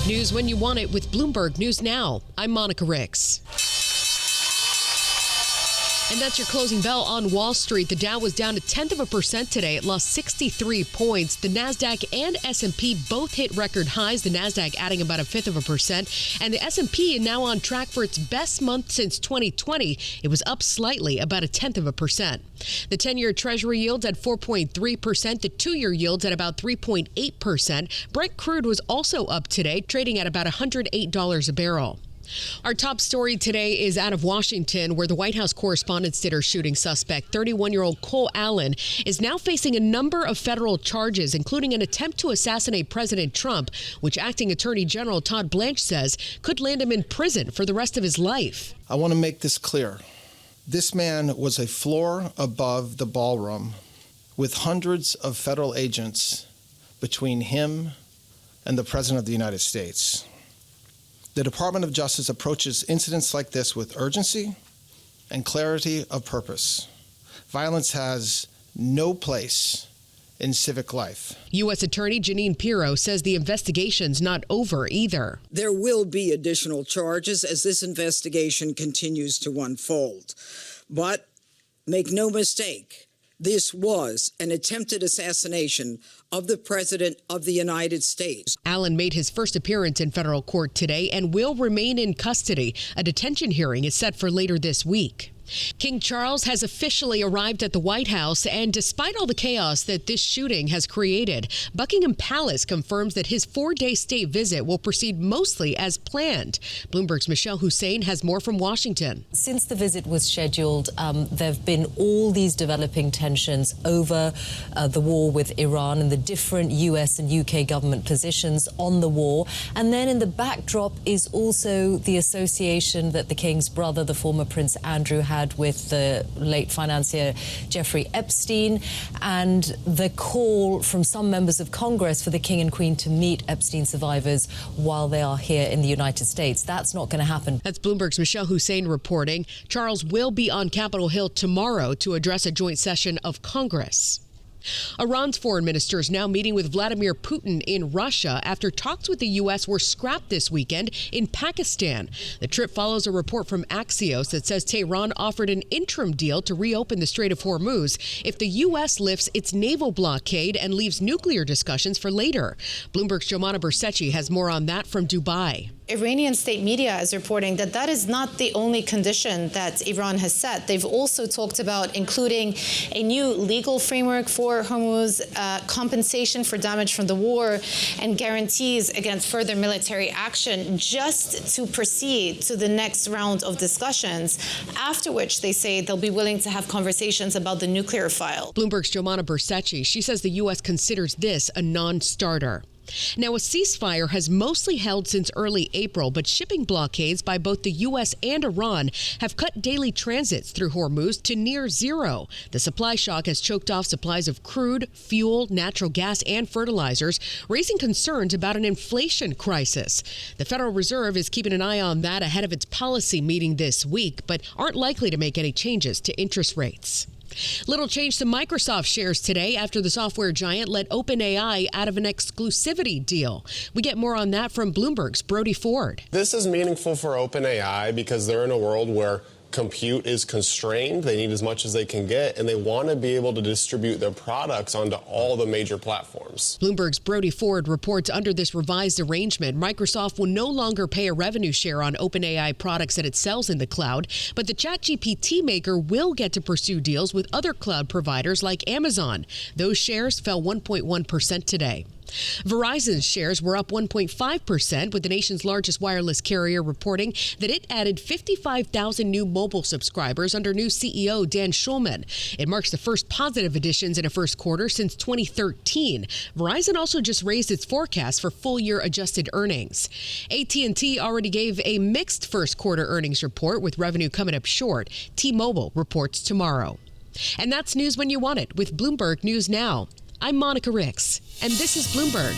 News when you want it with Bloomberg News Now. I'm Monica Nix. And that's your closing bell on Wall Street. The Dow was down 0.1% today. It lost 63 points. The Nasdaq and S&P both hit record highs. The Nasdaq adding about 0.5%. And the S&P now on track for its best month since 2020. It was up slightly, about 0.1%. The 10-year Treasury yields at 4.3%. The 2-year yields at about 3.8%. Brent crude was also up today, trading at about $108 a barrel. Our top story today is out of Washington, where the White House correspondents dinner shooting suspect, 31-year-old Cole Allen, is now facing a number of federal charges, including an attempt to assassinate President Trump, which acting Attorney General Todd Blanche says could land him in prison for the rest of his life. I want to make this clear. This man was a floor above the ballroom with hundreds of federal agents between him and the President of the United States. The Department of Justice approaches incidents like this with urgency and clarity of purpose. Violence has no place in civic life. U.S. Attorney Jeanine Pirro says the investigation's not over either. There will be additional charges as this investigation continues to unfold. But make no mistake, this was an attempted assassination of the President of the United States. Allen made his first appearance in federal court today and will remain in custody. A detention hearing is set for later this week. King Charles has officially arrived at the White House, and despite all the chaos that this shooting has created, Buckingham Palace confirms that his 4-day state visit will proceed mostly as planned. Bloomberg's Michelle Hussein has more from Washington. Since the visit was scheduled, there have been all these developing tensions over the war with Iran and the different US and UK government positions on the war. And then in the backdrop is also the association that the King's brother, the former Prince Andrew, had with the late financier Jeffrey Epstein, and the call from some members of Congress for the King and Queen to meet Epstein survivors while they are here in the United States. That's not going to happen. That's Bloomberg's Michelle Hussein reporting. Charles will be on Capitol Hill tomorrow to address a joint session of Congress. Iran's foreign minister is now meeting with Vladimir Putin in Russia after talks with the U.S. were scrapped this weekend in Pakistan. The trip follows a report from Axios that says Tehran offered an interim deal to reopen the Strait of Hormuz if the U.S. lifts its naval blockade and leaves nuclear discussions for later. Bloomberg's Jomana Bersetchi has more on that from Dubai. Iranian state media is reporting that that is not the only condition that Iran has set. They've also talked about including a new legal framework for Hormuz, compensation for damage from the war, and guarantees against further military action just to proceed to the next round of discussions, after which they say they'll be willing to have conversations about the nuclear file. Bloomberg's Jomana Bersetchi, she says the U.S. considers this a non-starter. Now, a ceasefire has mostly held since early April, but shipping blockades by both the U.S. and Iran have cut daily transits through Hormuz to near zero. The supply shock has choked off supplies of crude, fuel, natural gas, and fertilizers, raising concerns about an inflation crisis. The Federal Reserve is keeping an eye on that ahead of its policy meeting this week, but aren't likely to make any changes to interest rates. Little change to Microsoft shares today after the software giant let OpenAI out of an exclusivity deal. We get more on that from Bloomberg's Brody Ford. This is meaningful for OpenAI because they're in a world where compute is constrained. They need as much as they can get, and they want to be able to distribute their products onto all the major platforms. Bloomberg's Brody Ford reports under this revised arrangement, Microsoft will no longer pay a revenue share on OpenAI products that it sells in the cloud, but the ChatGPT maker will get to pursue deals with other cloud providers like Amazon. Those shares fell 1.1% today. Verizon's shares were up 1.5%, with the nation's largest wireless carrier reporting that it added 55,000 new mobile subscribers under new CEO Dan Schulman. It marks the first positive additions in a first quarter since 2013. Verizon also just raised its forecast for full-year adjusted earnings. AT&T already gave a mixed first quarter earnings report, with revenue coming up short. T-Mobile reports tomorrow. And that's news when you want it with Bloomberg News Now. I'm Monica Nix, and this is Bloomberg.